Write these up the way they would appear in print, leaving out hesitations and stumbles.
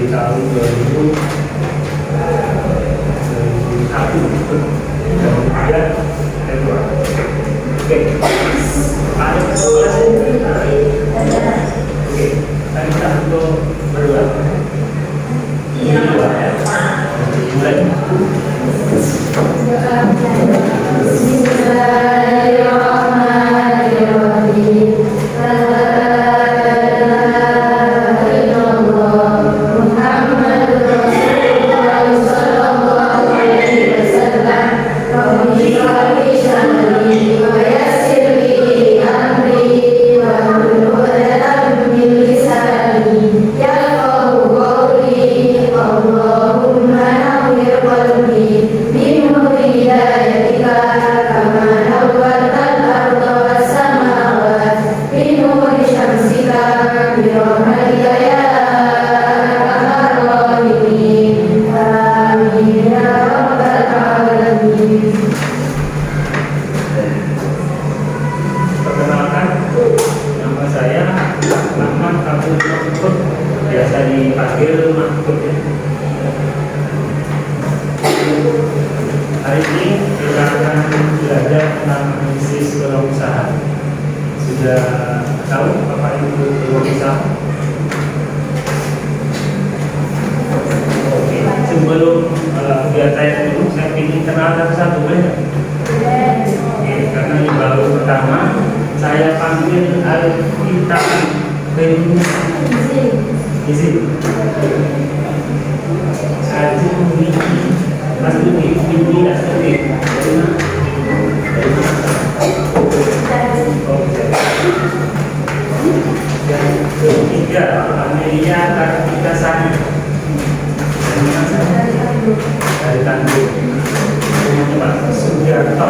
tahun 2001 dan Februari. Oke, ada kesempatan. Oke, kita untuk berdua. Ini dua ya. Mulai. Perkenalkan, nama saya Muhammad Abdul Mahfud, biasa dipanggil Mahfud ya. Hari ini kita akan belajar tentang analisis peluang usaha. Sudah tahu apa itu peluang usaha? Oke, sebelum saya dulu, saya ingin kenalkan satu boleh? Oke, karena ini baru pertama, saya panggil Alkitab izin. Saya Wiki, Mas Wiki asli. Yang ketiga, Amelia Kartika Sari. Dari Tanjung. Pak Sugiarto.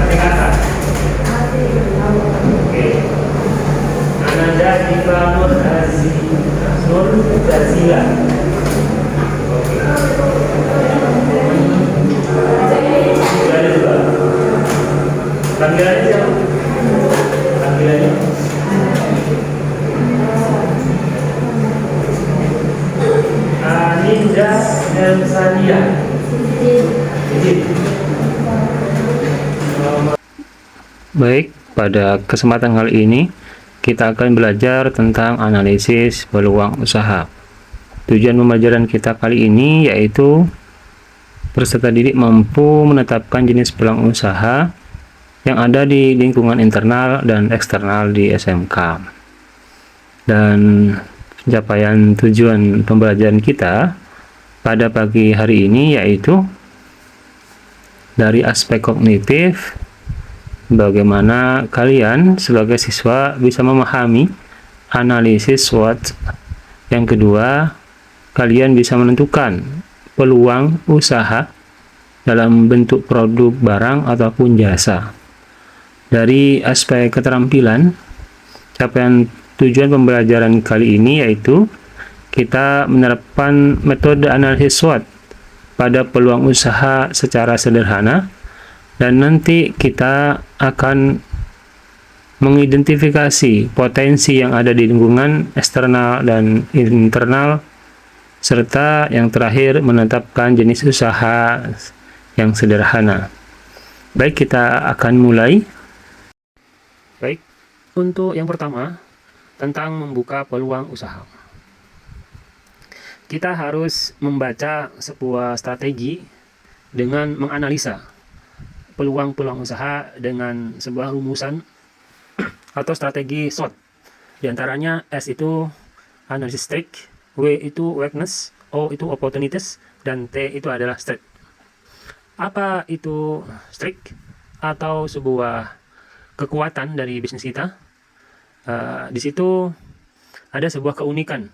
Adik-adik. Oke. Ananda Diva Nur Zazila. Oke. Ada dua. Panggilannya siapa? Panggilannya? Aninda Elsania. Baik, pada kesempatan kali ini kita akan belajar tentang analisis peluang usaha. Tujuan pembelajaran kita kali ini yaitu peserta didik mampu menetapkan jenis peluang usaha yang ada di lingkungan internal dan eksternal di SMK. Dan pencapaian tujuan pembelajaran kita pada pagi hari ini yaitu dari aspek kognitif, bagaimana kalian sebagai siswa bisa memahami analisis SWOT. Yang kedua, kalian bisa menentukan peluang usaha dalam bentuk produk, barang, ataupun jasa. Dari aspek keterampilan, capaian tujuan pembelajaran kali ini yaitu kita menerapkan metode analisis SWOT pada peluang usaha secara sederhana, dan nanti kita akan mengidentifikasi potensi yang ada di lingkungan eksternal dan internal, serta yang terakhir menetapkan jenis usaha yang sederhana. Baik, kita akan mulai. Baik, untuk yang pertama tentang membuka peluang usaha. Kita harus membaca sebuah strategi dengan menganalisa peluang-peluang usaha dengan sebuah rumusan atau strategi SWOT. Di antaranya S itu analysis strength, W itu weakness, O itu opportunities, dan T itu adalah strength. Apa itu strength atau sebuah kekuatan dari bisnis kita? Di situ ada sebuah keunikan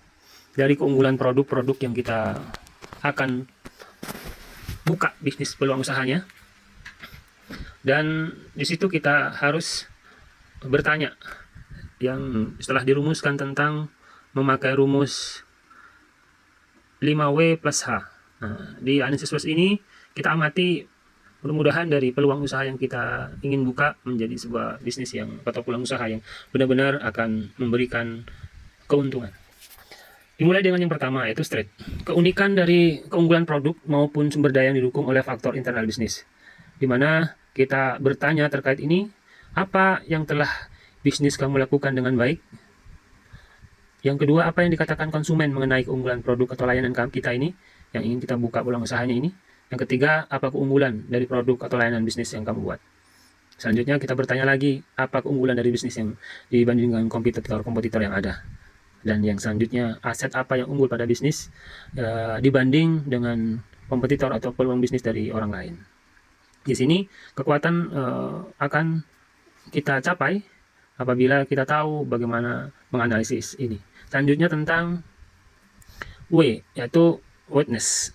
dari keunggulan produk-produk yang kita akan buka bisnis peluang usahanya. Dan di situ kita harus bertanya yang setelah dirumuskan tentang memakai rumus 5W plus H. Nah, di analisis SWOT ini kita amati mudah-mudahan dari peluang usaha yang kita ingin buka menjadi sebuah bisnis yang atau peluang usaha yang benar-benar akan memberikan keuntungan. Dimulai dengan yang pertama, yaitu strength. Keunikan dari keunggulan produk maupun sumber daya yang didukung oleh faktor internal bisnis, di mana kita bertanya terkait ini, apa yang telah bisnis kamu lakukan dengan baik? Yang kedua, apa yang dikatakan konsumen mengenai keunggulan produk atau layanan kita ini, yang ingin kita buka peluang usahanya ini? Yang ketiga, apa keunggulan dari produk atau layanan bisnis yang kamu buat? Selanjutnya kita bertanya lagi, apa keunggulan dari bisnis yang dibandingkan kompetitor yang ada? Dan yang selanjutnya, aset apa yang unggul pada bisnis dibanding dengan kompetitor atau peluang bisnis dari orang lain. Di sini kekuatan akan kita capai apabila kita tahu bagaimana menganalisis ini. Selanjutnya tentang W, yaitu weakness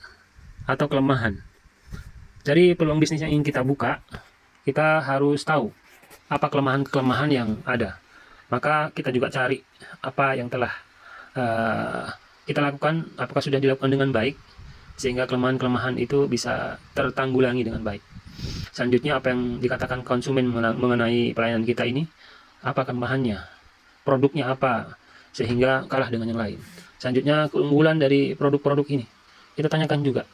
atau kelemahan. Dari peluang bisnis yang ingin kita buka, kita harus tahu apa kelemahan-kelemahan yang ada. Maka kita juga cari apa yang telah kita lakukan, apakah sudah dilakukan dengan baik, sehingga kelemahan-kelemahan itu bisa tertanggulangi dengan baik. Selanjutnya, apa yang dikatakan konsumen mengenai pelayanan kita ini, apa kelemahannya, produknya apa, sehingga kalah dengan yang lain. Selanjutnya, keunggulan dari produk-produk ini, kita tanyakan juga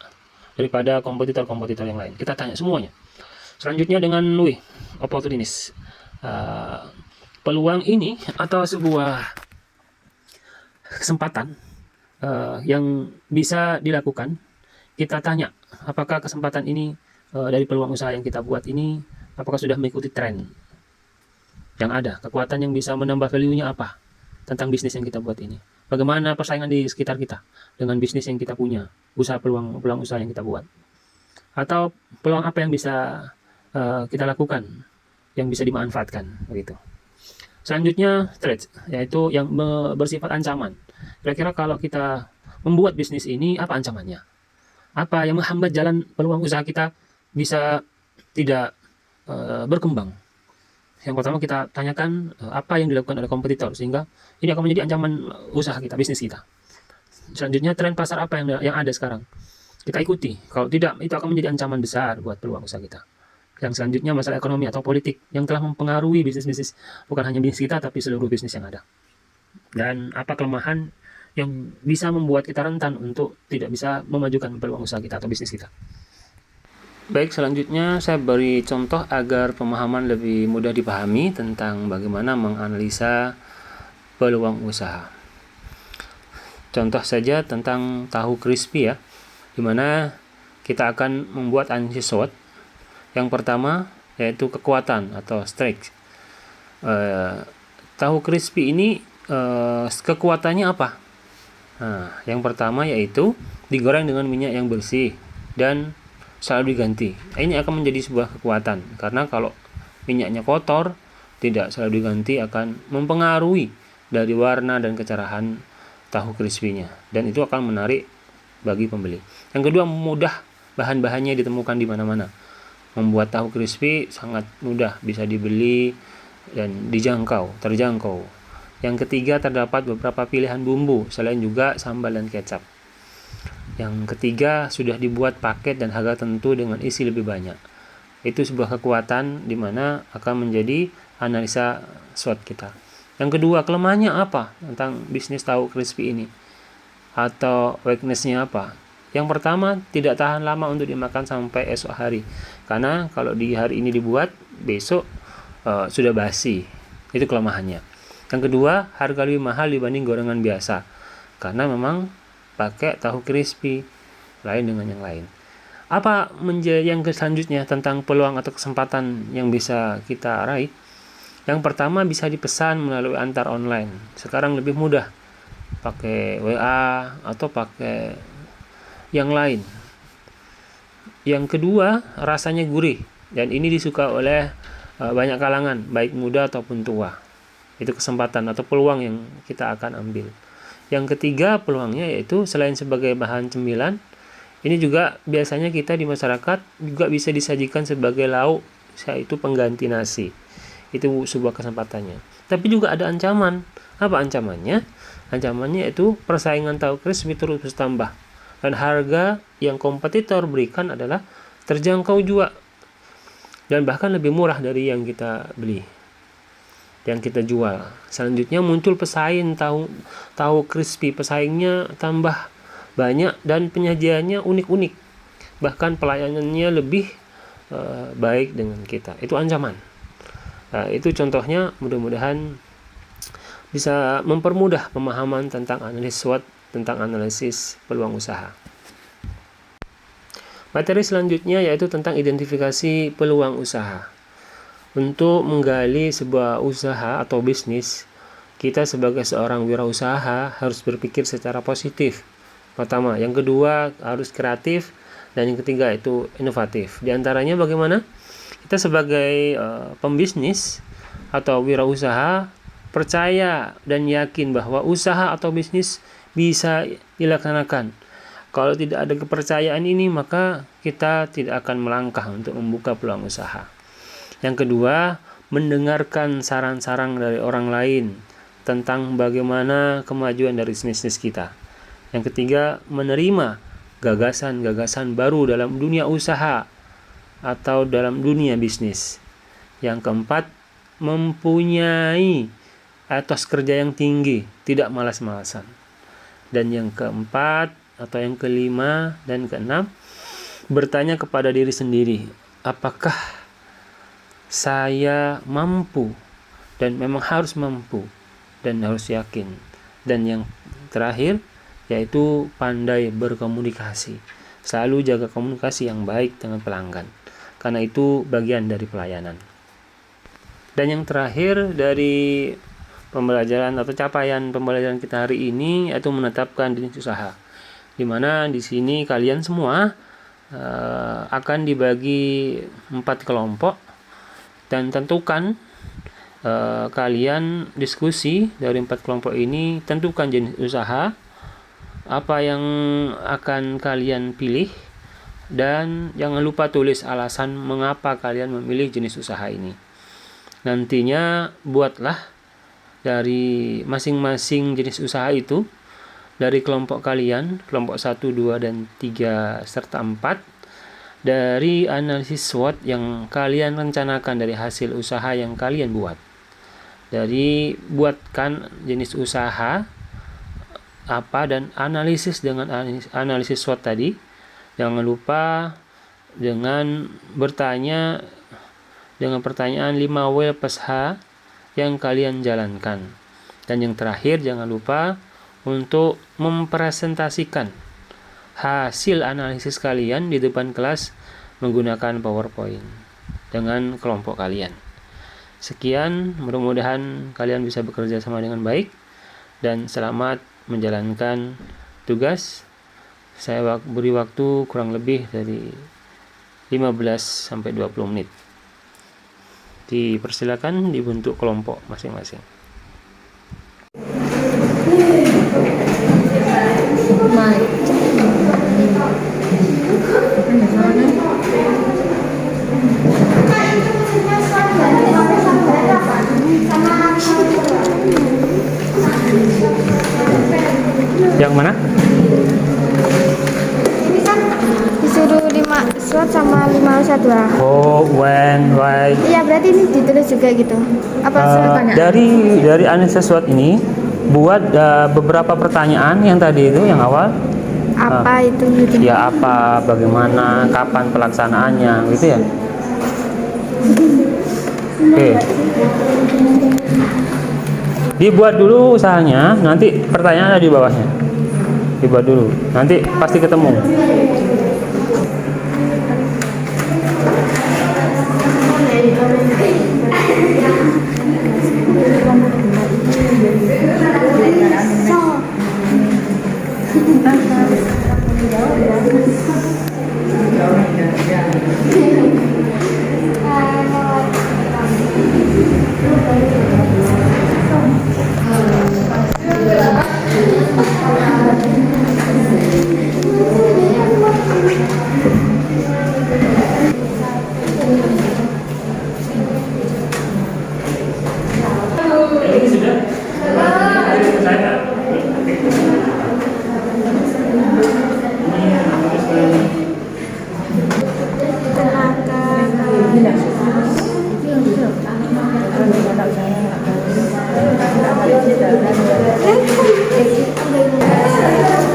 daripada kompetitor-kompetitor yang lain. Kita tanya semuanya. Selanjutnya dengan opportunist. Peluang ini atau sebuah kesempatan yang bisa dilakukan, kita tanya apakah kesempatan ini dari peluang usaha yang kita buat ini, apakah sudah mengikuti tren yang ada, kekuatan yang bisa menambah value-nya apa tentang bisnis yang kita buat ini, bagaimana persaingan di sekitar kita dengan bisnis yang kita punya, peluang usaha yang kita buat, atau peluang apa yang bisa kita lakukan yang bisa dimanfaatkan begitu. Selanjutnya threat, yaitu yang bersifat ancaman. Kira-kira kalau kita membuat bisnis ini, apa ancamannya? Apa yang menghambat jalan peluang usaha kita bisa tidak berkembang? Yang pertama kita tanyakan apa yang dilakukan oleh kompetitor, sehingga ini akan menjadi ancaman usaha kita, bisnis kita. Selanjutnya tren pasar apa yang ada sekarang, kita ikuti. Kalau tidak, itu akan menjadi ancaman besar buat peluang usaha kita. Yang selanjutnya masalah ekonomi atau politik yang telah mempengaruhi bisnis-bisnis, bukan hanya bisnis kita tapi seluruh bisnis yang ada. Dan apa kelemahan yang bisa membuat kita rentan untuk tidak bisa memajukan peluang usaha kita atau bisnis kita. Baik, selanjutnya saya beri contoh agar pemahaman lebih mudah dipahami tentang bagaimana menganalisa peluang usaha. Contoh saja tentang tahu crispy ya, dimana kita akan membuat analisis SWOT. Yang pertama yaitu kekuatan atau strength. Tahu crispy ini kekuatannya apa? Nah, yang pertama yaitu digoreng dengan minyak yang bersih dan selalu diganti. Ini akan menjadi sebuah kekuatan, karena kalau minyaknya kotor, tidak selalu diganti akan mempengaruhi dari warna dan kecerahan tahu crispy-nya, dan itu akan menarik bagi pembeli. Yang kedua, mudah, bahan-bahannya ditemukan di mana-mana. Membuat tahu crispy sangat mudah, bisa dibeli dan terjangkau. Yang ketiga, terdapat beberapa pilihan bumbu selain juga sambal dan kecap. Yang ketiga, sudah dibuat paket dan harga tentu dengan isi lebih banyak. Itu sebuah kekuatan di mana akan menjadi analisa SWOT kita. Yang kedua, kelemahannya apa tentang bisnis tahu crispy ini, atau weakness-nya apa? Yang pertama, tidak tahan lama untuk dimakan sampai esok hari. Karena kalau di hari ini dibuat, besok sudah basi. Itu kelemahannya. Yang kedua, harga lebih mahal dibanding gorengan biasa. Karena memang pakai tahu crispy lain dengan yang lain. Apa menjadi yang selanjutnya tentang peluang atau kesempatan yang bisa kita raih? Yang pertama, bisa dipesan melalui antar online. Sekarang lebih mudah pakai WA atau pakai yang lain. Yang kedua, rasanya gurih, dan ini disuka oleh banyak kalangan, baik muda ataupun tua. Itu kesempatan atau peluang yang kita akan ambil. Yang ketiga, peluangnya yaitu selain sebagai bahan cemilan, ini juga biasanya kita di masyarakat juga bisa disajikan sebagai lauk, yaitu pengganti nasi. Itu sebuah kesempatannya. Tapi juga ada ancaman. Apa ancamannya? Ancamannya yaitu persaingan tahu crispy terus bertambah, dan harga yang kompetitor berikan adalah terjangkau juga, dan bahkan lebih murah dari yang kita beli. yang kita jual. Selanjutnya muncul pesaing tahu crispy, pesaingnya tambah banyak dan penyajiannya unik-unik. Bahkan pelayanannya lebih baik dengan kita. Itu ancaman. Itu contohnya, mudah-mudahan bisa mempermudah pemahaman tentang analisis SWOT, tentang analisis peluang usaha. Materi selanjutnya yaitu tentang identifikasi peluang usaha. Untuk menggali sebuah usaha atau bisnis, kita sebagai seorang wirausaha harus berpikir secara positif. Pertama, yang kedua harus kreatif, dan yang ketiga itu inovatif. Di antaranya bagaimana? Kita sebagai pembisnis atau wirausaha percaya dan yakin bahwa usaha atau bisnis bisa dilaksanakan. Kalau tidak ada kepercayaan ini, maka kita tidak akan melangkah untuk membuka peluang usaha. Yang kedua, mendengarkan saran-saran dari orang lain tentang bagaimana kemajuan dari bisnis kita. Yang ketiga, menerima gagasan-gagasan baru dalam dunia usaha atau dalam dunia bisnis. Yang keempat, mempunyai etos kerja yang tinggi, tidak malas-malasan. Dan yang keempat atau yang kelima dan keenam, bertanya kepada diri sendiri, apakah saya mampu, dan memang harus mampu dan harus yakin. Dan yang terakhir yaitu pandai berkomunikasi. Selalu jaga komunikasi yang baik dengan pelanggan, karena itu bagian dari pelayanan. Dan yang terakhir dari pembelajaran atau capaian pembelajaran kita hari ini yaitu menetapkan jenis usaha, di mana di sini kalian semua akan dibagi 4 kelompok, dan tentukan kalian diskusi dari 4 kelompok ini, tentukan jenis usaha apa yang akan kalian pilih, dan jangan lupa tulis alasan mengapa kalian memilih jenis usaha ini. Nantinya buatlah dari masing-masing jenis usaha itu, dari kelompok kalian, kelompok 1, 2, dan 3, serta 4, dari analisis SWOT yang kalian rencanakan dari hasil usaha yang kalian buat. Dari buatkan jenis usaha apa dan analisis dengan analisis SWOT tadi. Jangan lupa dengan bertanya dengan pertanyaan 5W plus H yang kalian jalankan. Dan yang terakhir, jangan lupa untuk mempresentasikan hasil analisis kalian di depan kelas menggunakan PowerPoint dengan kelompok kalian. Sekian, mudah-mudahan kalian bisa bekerja sama dengan baik, dan selamat menjalankan tugas. Saya beri waktu kurang lebih dari 15-20 menit. Dipersilakan dibentuk kelompok masing-masing. Yang mana? Ini kan disuruh 5 SWOT sama 5 usaha 2. Oh, when, why. Iya, berarti ini ditulis juga gitu. Apa pertanyaan? Dari analisis SWOT ini buat beberapa pertanyaan yang tadi itu yang awal. Apa itu gitu? Ya, apa, bagaimana, kapan pelaksanaannya, gitu ya. Oke. Dibuat dulu usahanya, nanti pertanyaan ada di bawahnya. Dibuat dulu, nanti pasti ketemu. Ini sudah. Saya. Ini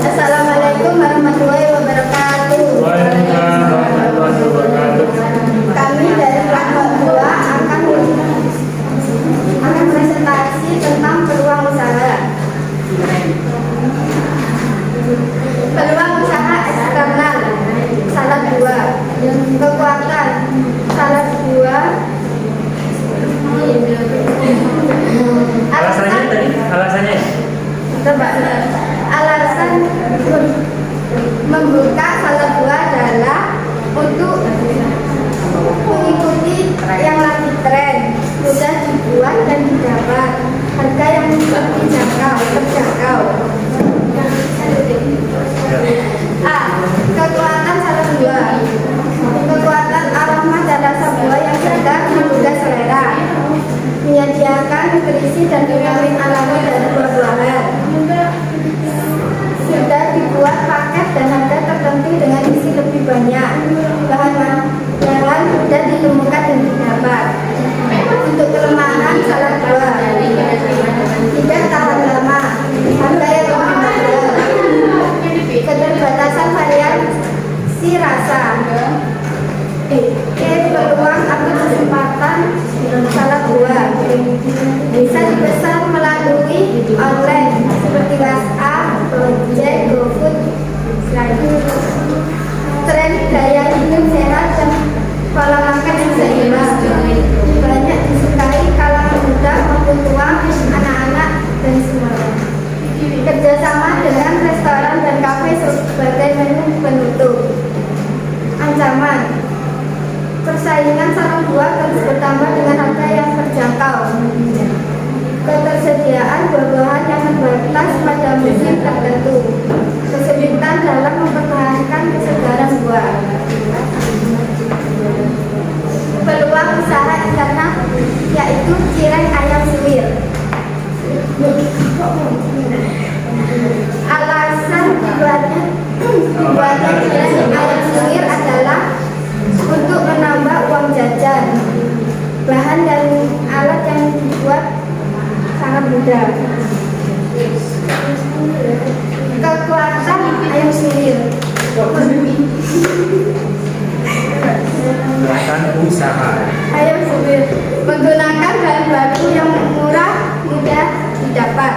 Assalamualaikum warahmatullahi wabarakatuh. Waalaikumsalam warahmatullahi wabarakatuh. Kami dari kelompok 2 akan presentasi tentang peluang usaha. Peluang usaha eksternal salah 2. Kekuatan salah 2. Alasannya tadi, alasannya Alasan membuka salah 2 adalah untuk mengikuti yang lagi tren, mudah dibuat dan didapat, harga yang terjangkau. A. Kekuatan salah 2. Kekuatan aroma dan rasa buah yang segar menggugah selera, menyediakan nutrisi dan vitamin alami dari buah-buahan. Sudah dibuat paket dan harga tertentu dengan isi lebih banyak. Bahan mudah ditemukan dan didapat. Untuk kelemahan salah 2. Tidak tahan lama, harga yang lebih mahal. Keterbatasan variasi rasa. Peluang atau kesempatan salah 2. Bisa dipesan melalui online seperti WhatsApp, Gojek, GoFood. Tren gaya hidup sehat dan pola makan yang seimbang banyak disukai kalangan muda maupun tua, anak-anak dan semuanya. Kerjasama dengan restoran dan kafe sebagai menu penutup. Ancaman persaingan salah 2 terus bertambah dengan harga yang terjangkau. Ketersediaan buah-buahan yang terbatas pada musim tertentu. Kesulitan dalam mempertahankan kesegaran buah. Peluang usaha internal yaitu cireng ayam suwir. Alasan dibuatnya cireng ayam suwir adalah untuk menambah uang jajan. Bahan dan alat yang dibuat sangat mudah. Kekuatan ayam suwir. gerakan usaha. Ayam suwir menggunakan bahan baku yang murah, mudah didapat.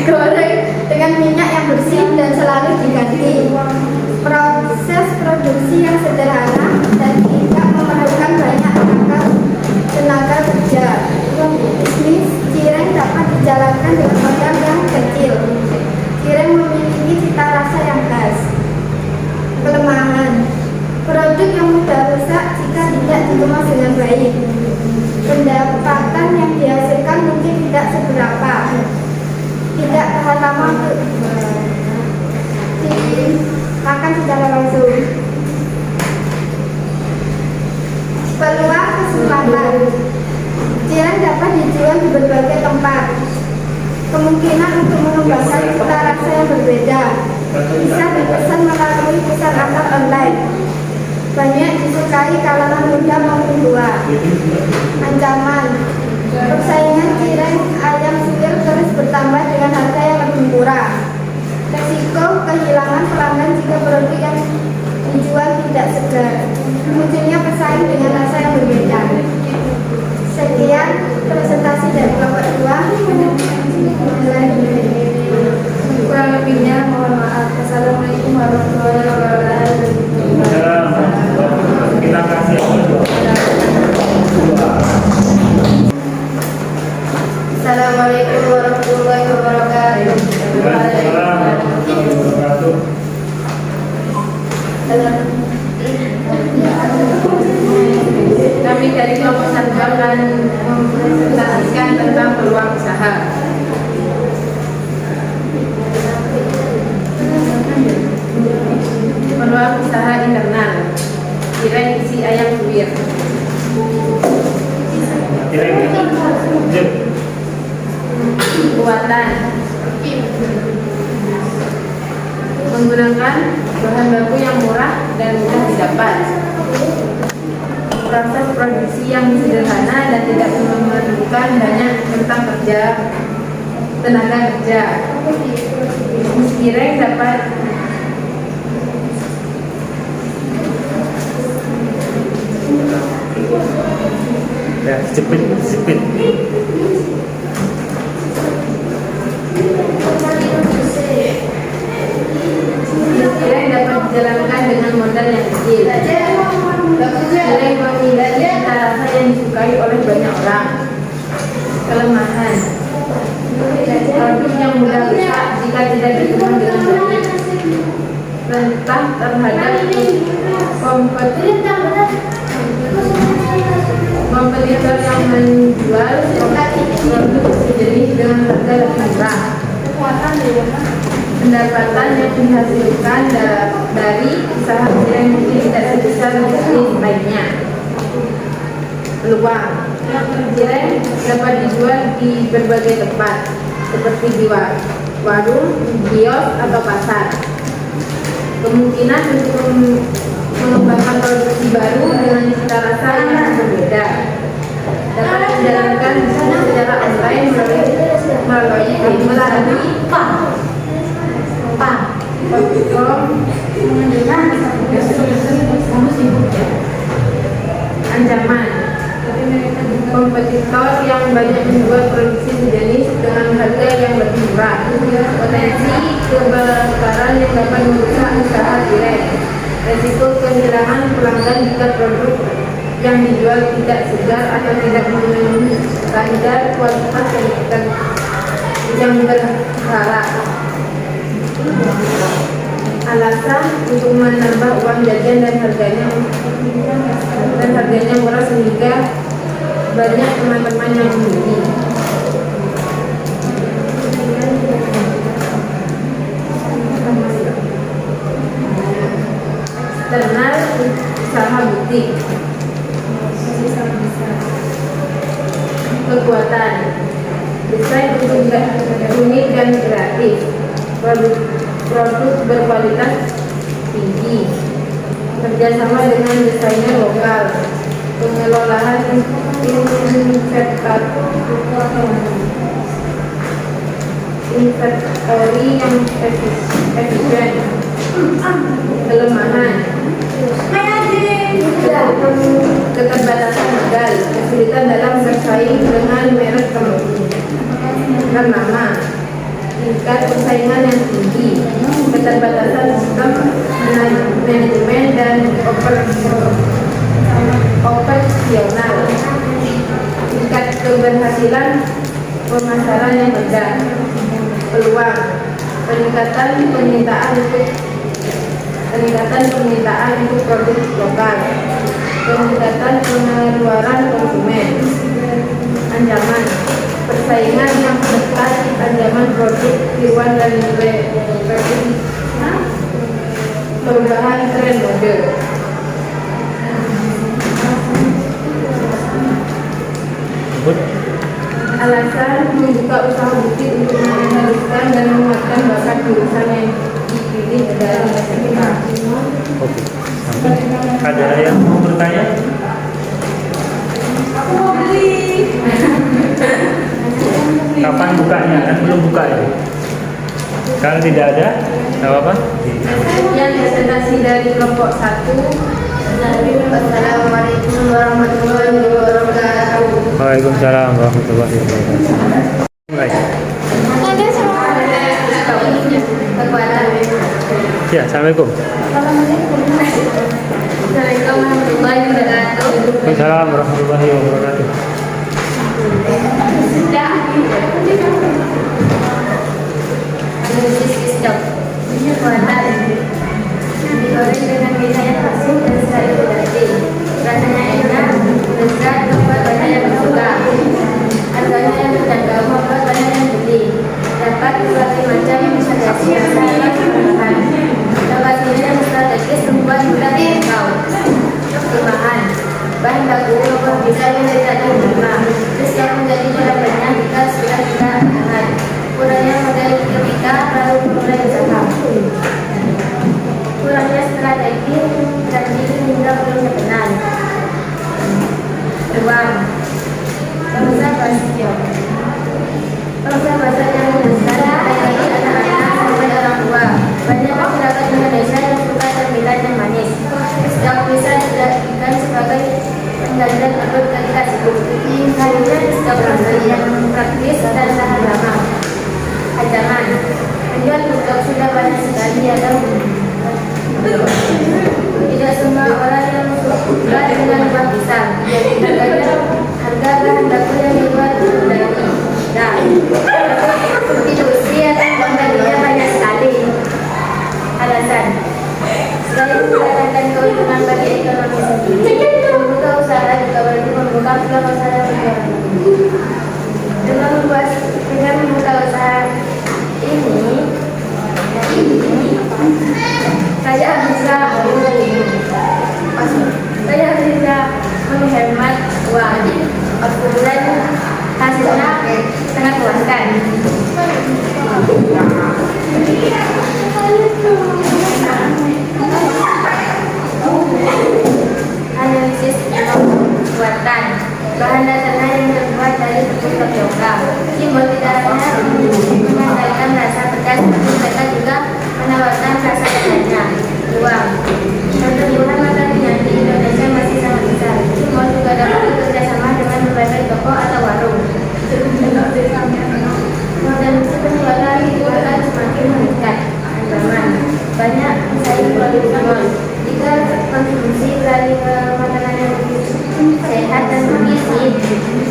Goreng dengan minyak yang bersih dan selalu diganti. Proses produksi yang sederhana dan tidak memerlukan banyak tenaga kerja. Bisnis cireng dapat dijalankan dengan modal yang kecil. Cireng memiliki cita rasa yang khas. Kelemahan: produk yang mudah rusak jika tidak dikemas dengan baik. Pendapatan yang dihasilkan mungkin tidak seberapa. Tidak tahan lama untuk dimakan secara langsung. Peluang kesempatan: cireng dapat dijual di berbagai tempat. Kemungkinan untuk mengembangkan cita rasa yang berbeda. Bisa dipesan melalui pesan antar online. Banyak disukai kalangan muda maupun tua. Ancaman: persaingan cireng ayam suwir terus bertambah dengan harga yang lebih murah. Risiko kehilangan pelanggan jika produk yang dijual tidak segar. Munculnya pesaing dengan rasa yang berbeda. Sekian presentasi dari kelompok 2. Kurang lebihnya mohon maaf. Assalamualaikum warahmatullahi wabarakatuh. Kita kasih. Assalamualaikum warahmatullahi wabarakatuh. Waalaikumsalam warahmatullahi wabarakatuh. Kami dari kelompok 1 akan mempresentasikan tentang peluang usaha. Peluang usaha internal, cireng isi ayam suwir. Kekuatan: menggunakan bahan baku yang murah dan mudah didapat. proses produksi yang sederhana dan tidak memerlukan banyak tenaga kerja. Cireng dapat Ya, sipit. Cireng dapat dijalankan dengan modal yang kecil. Cireng memiliki cita rasa yang disukai oleh banyak orang. Kelemahan: produk yang mudah rusak jika tidak dikemas dengan baik. Rentan terhadap kompetitor yang menjual produk sejenis dengan harga lebih murah. Pendapatan yang dihasilkan dari usaha cireng mungkin tidak sebesar bisnis lainnya. Peluang: cireng dapat dijual di berbagai tempat seperti di warung, kios, atau pasar. Kemungkinan untuk mengembangkan produksi baru dengan cita rasa yang berbeda dapat dijalankan secara online melalui platform. Ancaman: kompetitor yang banyak menjual produksi sejenis dengan harga yang lebih murah. Potensi kebakaran yang dapat merusak usaha cireng. Resiko kehilangan pelanggan jika produk yang dijual tidak segar atau tidak memenuhi standar kualitas yang berharap. Alasan untuk menambah uang jajan dan harganya murah sehingga banyak teman-teman yang membeli. Eksternal usaha butik. Kekuatan: desain unik dan kreatif, produk berkualitas tinggi, kerjasama dengan desainer lokal, pengelolaan inventory yang efisien. Kelemahan: keterbatasan modal, kesulitan dalam bersaing dengan merek ternama, tingkat persaingan yang tinggi, keterbatasan sistem manajemen dan operasional, tingkat keberhasilan pemasaran yang rendah. Peluang: peningkatan permintaan untuk produk lokal, peningkatan pengeluaran konsumen. Ancaman: persaingan yang ketat, ancaman produk tiruan dan perubahan tren mode. Alasan membuka usaha butik untuk meneruskan dan menguatkan bakat jurusan yang dipilih dari SMK. Oke. Ada yang mau bertanya? Aku mau beli. Kapan bukanya? Kan belum buka ya. Kalau tidak ada, nggak apa-apa. Yang presentasi dari kelompok 1. Assalamualaikum warahmatullahi wabarakatuh. Waalaikumsalam warahmatullahi wabarakatuh. Mulai. Ya, assalamualaikum. Assalamualaikum warahmatullahi wabarakatuh. Waalaikumsalam warahmatullahi wabarakatuh. Digoreng dengan minyak yang asin dan sekali berganti. Rasanya enak, lezat, tempat banyak yang suka. Harganya yang terjangkau, membuat banyak yang beli. Dapat berbagai macam variasi yang sangat berbahan. Lokasinya yang strategis membuat mudah dijangkau. Kelemahan: bahan bakunya bisa menjadi diterima, terus yang menjadi jawabannya jika sudah tidak tahan. Kurangnya modal ketika baru mulai usaha. Kurangnya strategi dan diri hingga belum terkenal. simbol tidak hanya mengandalkan rasa pedas, tapi mereka juga menawarkan rasa pedasnya, uang. Pertumbuhan makanan di Indonesia masih sangat besar. Mall juga dapat bekerja sama dengan berbagai toko atau warung. Modernisasi penjualan juga semakin meningkat. Zaman banyak saing produk mall. Jika konsumsi beralih ke makanan yang lebih sehat dan bergizi,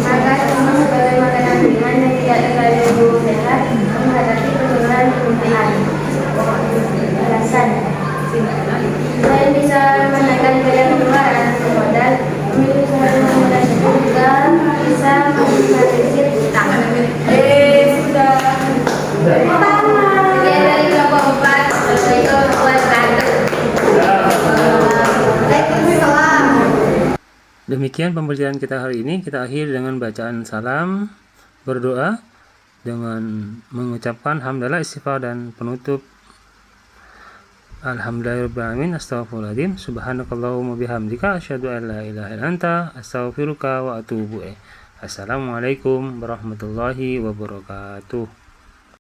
maka semua sebagai makanan ringan yang tidak terlalu sehat menghadapi penurunan permintaan. Alasan selain bisa menekan biaya pengeluaran modal, pemilik usaha modal itu juga bisa meminimalisir utang. Sudah. Dia dari kelompok 4, itu buat bantu. Waalaikumsalam. Demikian pembelajaran kita hari ini. Kita akhiri dengan bacaan salam, berdoa dengan mengucapkan hamdalah, istighfar, dan penutup alhamdulillahirrahmanirrahim, astaghfirullahaladzim, subhanakallahumma bihamdika, asyhadu an la ilaha illa anta, astaghfiruka wa atubu ilaik. Assalamualaikum warahmatullahi wabarakatuh.